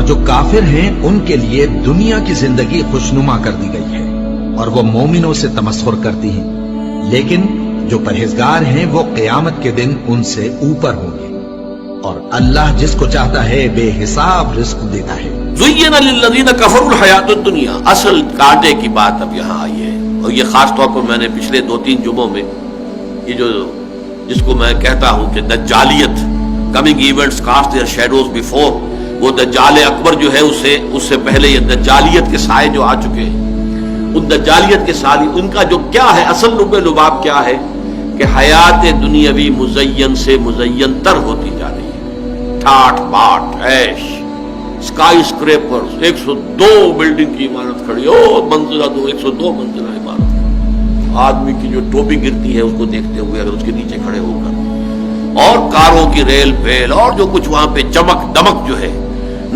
جو کافر ہیں ان کے لیے دنیا کی زندگی خوشنما کر دی گئی ہے اور وہ مومنوں سے تمسخر کرتی ہیں، لیکن جو پرہیزگار ہیں وہ قیامت کے دن ان سے اوپر ہوں گے، اور اللہ جس کو چاہتا ہے بے حساب رزق دیتا ہے۔ زین للذین کفروا الحیات الدنیا، اصل کانٹے کی بات اب یہاں آئی ہے، اور یہ خاص طور پر میں نے پچھلے 2-3 جمعوں میں یہ جو جس کو میں کہتا ہوں کہ دجالیت، coming events cast their shadows before, وہ دجال اکبر جو ہے اس سے پہلے یہ دجالیت کے سائے جو آ چکے ہیں، ان دجالیت کے سائے ان کا جو کیا ہے اصل لب لباب کیا ہے کہ حیات دنیاوی مزین سے مزین تر ہوتی جا رہی ہے، ٹھاٹ باٹ عیش، اسکائی اسکریپرز، 102 بلڈنگ کی عمارت کھڑی ہو، منزلہ 102 منزلہ عمارت، آدمی کی جو ٹوپی گرتی ہے اس کو دیکھتے ہوئے اگر اس کے نیچے کھڑے ہو کر، اور کاروں کی ریل پھیل، اور جو کچھ وہاں پہ چمک دمک جو ہے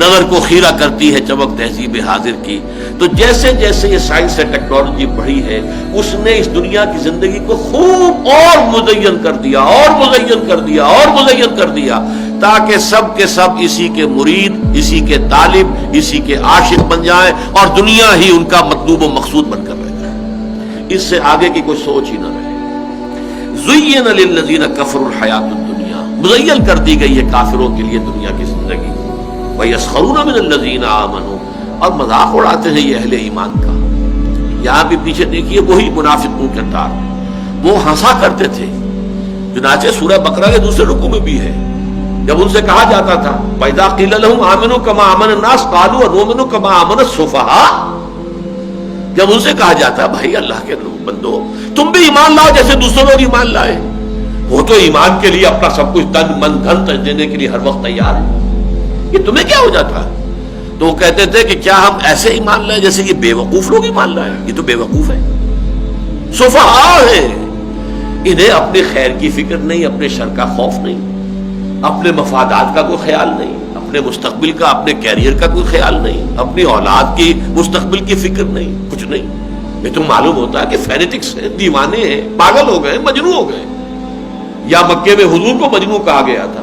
نظر کو خیرہ کرتی ہے، چمک تہذیب حاضر کی۔ تو جیسے جیسے یہ سائنس سے ٹیکنالوجی بڑھی ہے، اس نے اس دنیا کی زندگی کو خوب اور مزین کر دیا، اور مزین کر دیا، اور مزین کر دیا، تاکہ سب کے سب اسی کے مرید، اسی کے طالب، اسی کے عاشق بن جائیں، اور دنیا ہی ان کا مطلوب و مقصود بن کر رہ جائے، اس سے آگے کی کوئی سوچ ہی نہ رہے۔ زین للذین کفروا الحیات الدنیا، مزین کر دی گئی ہے کافروں کے لیے دنیا کی زندگی، وَيَسْخَرُونَ مِنَ الَّذِينَ آمَنُوا، اور مذاق اڑاتے ہیں یہ اہل ایمان کا۔ یہاں بھی پیچھے دیکھیے وہی منافقوں کے کردار، وہ ہنسا کرتے تھے، چنانچہ سورہ بقرہ کے دوسرے رکوع میں بھی ہے، جب ان سے کہا جاتا تھا وَإِذَا قِيلَ لَهُمْ آمِنُوا كَمَا آمَنَ النَّاسُ قَالُوا أَنُؤْمِنُ كَمَا آمَنَ السُّفَهَاءُ، جب ان سے کہا جاتا بھائی اللہ کے بندو تم بھی ایمان لاؤ جیسے دوسرے لوگ ایمان لائے، وہ تو ایمان کے لیے اپنا سب کچھ تن من دھن دینے کے لیے ہر وقت تیار ہے، یہ تمہیں کیا ہو جاتا ہے؟ تو وہ کہتے تھے کہ کیا ہم ایسے ایمان لائیں جیسے کہ بے وقوف لوگ ایمان لائیں؟ یہ تو بے وقوف ہے، سفہاء ہے، انہیں اپنے خیر کی فکر نہیں، اپنے شر کا خوف نہیں، اپنے مفادات کا کوئی خیال نہیں، اپنے مستقبل کا، اپنے کیریئر کا کوئی خیال نہیں، اپنی اولاد کی مستقبل کی فکر نہیں، کچھ نہیں۔ یہ تو معلوم ہوتا ہے کہ فینیٹکس ہیں، دیوانے ہیں، پاگل ہو گئے، مجنون ہو گئے، یا مکے میں حضور کو مجنون کہا گیا تھا،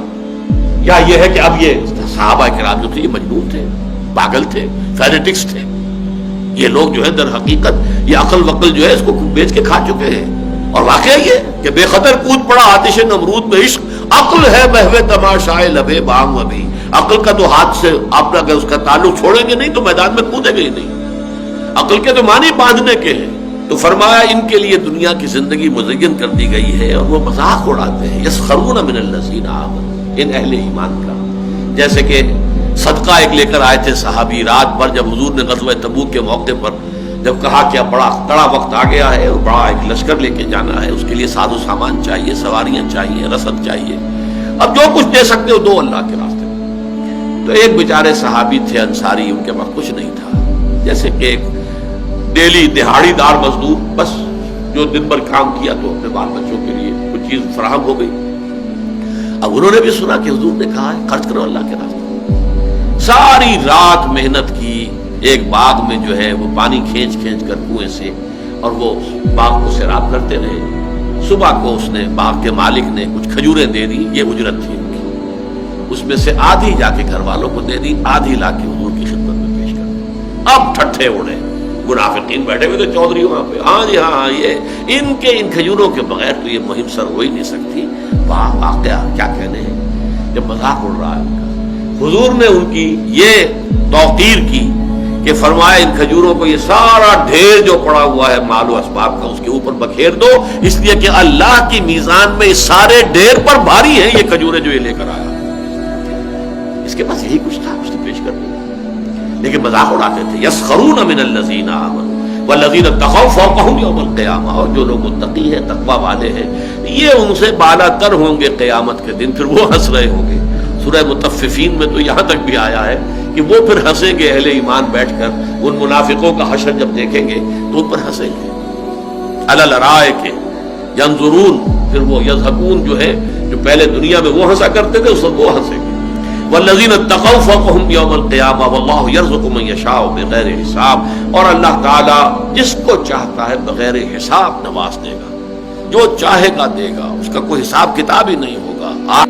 یا یہ ہے کہ اب یہ صحابہ کرام جو تھے یہ مجنون تھے، پاگل تھے، فینیٹکس تھے، یہ لوگ جو ہے در حقیقت یہ عقل وقل جو ہے اس کو بیچ کے کھا چکے ہیں، اور واقعہ یہ کہ بے خطر کود پڑا آتش نمرود میں عشق، عقل ہے محو تماشائے لبے بام ابھی، عقل کا تو ہاتھ سے آپ اگر اس کا تعلق چھوڑیں گے نہیں تو میدان میں کودیں گے ہی نہیں، عقل کے تو معنی باندھنے کے ہیں۔ تو فرمایا ان کے لیے دنیا کی زندگی مزین کر دی گئی ہے اور وہ مذاق اڑاتے ہیں، یسخرون من الذین آمنوا، ان اہل ایمان کا، جیسے کہ صدقہ ایک لے کر آئے تھے صحابی رات بھر، جب حضور نے غزوہ تبوک کے موقع پر جب کہا کہ اب بڑا کڑا وقت آ گیا ہے اور بڑا ایک لشکر لے کے جانا ہے، اس کے لیے ساز و سامان چاہیے، سواریاں چاہیے، رسد چاہیے، اب جو کچھ دے سکتے ہو دو اللہ کے راستے میں۔ تو ایک بیچارے صحابی تھے انصاری، ان کے پاس کچھ نہیں تھا، جیسے کہ ایک ڈیلی دہاڑی دار مزدور، بس جو دن بھر کام کیا تو اپنے بال بچوں کے لیے کچھ چیز فراہم ہو گئی۔ اب انہوں نے بھی سنا کہ حضور نے کہا ہے خرچ کرو اللہ کے راستے میں، ساری رات محنت کی، ایک باغ میں جو ہے وہ پانی کھینچ کھینچ کر کنویں سے، اور وہ باغ کو سیراب کرتے رہے۔ صبح کو اس نے باغ کے مالک نے کچھ کھجوریں دے دی، یہ اجرت تھی ان کی، اس میں سے آدھی جا کے گھر والوں کو دے دی، آدھی لا کے حضور کی خدمت میں پیش کر دی۔ اب ٹھٹھے اڑے، منافقین بیٹھے ہوئے تو چودھری وہاں پہ، ہاں جی ہاں یہ ان کھجوروں کے بغیر تو یہ مہم سر ہو ہی نہیں سکتی۔ واہ واقعہ کیا کہنے ہیں، جب مذاق اڑ رہا ہے ان کا، حضور نے ان کی یہ توقیر کی کہ فرمایا ان کھجوروں کو یہ سارا ڈھیر جو پڑا ہوا ہے مال و اسباب کا اس کے اوپر بکھیر دو، اس لیے کہ اللہ کی میزان میں اس سارے ڈھیر پر بھاری ہیں یہ کھجوریں جو یہ لے کر آیا۔ اس کے پاس یہی کچھ تھا، اس نے پیش کر دیا، لیکن مذاق اڑاتے تھے۔ یسخرون من الذین آمنوا والذین اتقوا فوقهم یوم القیامہ، اور جو لوگ متقی ہیں، تقوی والے ہیں، یہ ان سے بالا تر ہوں گے قیامت کے دن، پھر وہ ہنس رہے ہوں گے۔ سورہ مطففین میں تو یہاں تک بھی آیا ہے کہ وہ پھر ہنسیں گے، اہل ایمان بیٹھ کر ان منافقوں کا حشر جب دیکھیں گے تو ان پر ہنسیں گے۔ علی الارائک ینظرون، پھر وہ یضحکون جو ہے جو پہلے دنیا میں وہ ہنسا کرتے تھے اس وقت وہ ہنسیں گے۔ والذین اتقوا فوقهم یوم القیامہ واللہ یرزق من یشاء بغیر حساب، اور اللہ تعالی جس کو چاہتا ہے بغیر حساب نواز دے گا، جو چاہے گا دے گا، اس کا کوئی حساب کتاب ہی نہیں ہوگا۔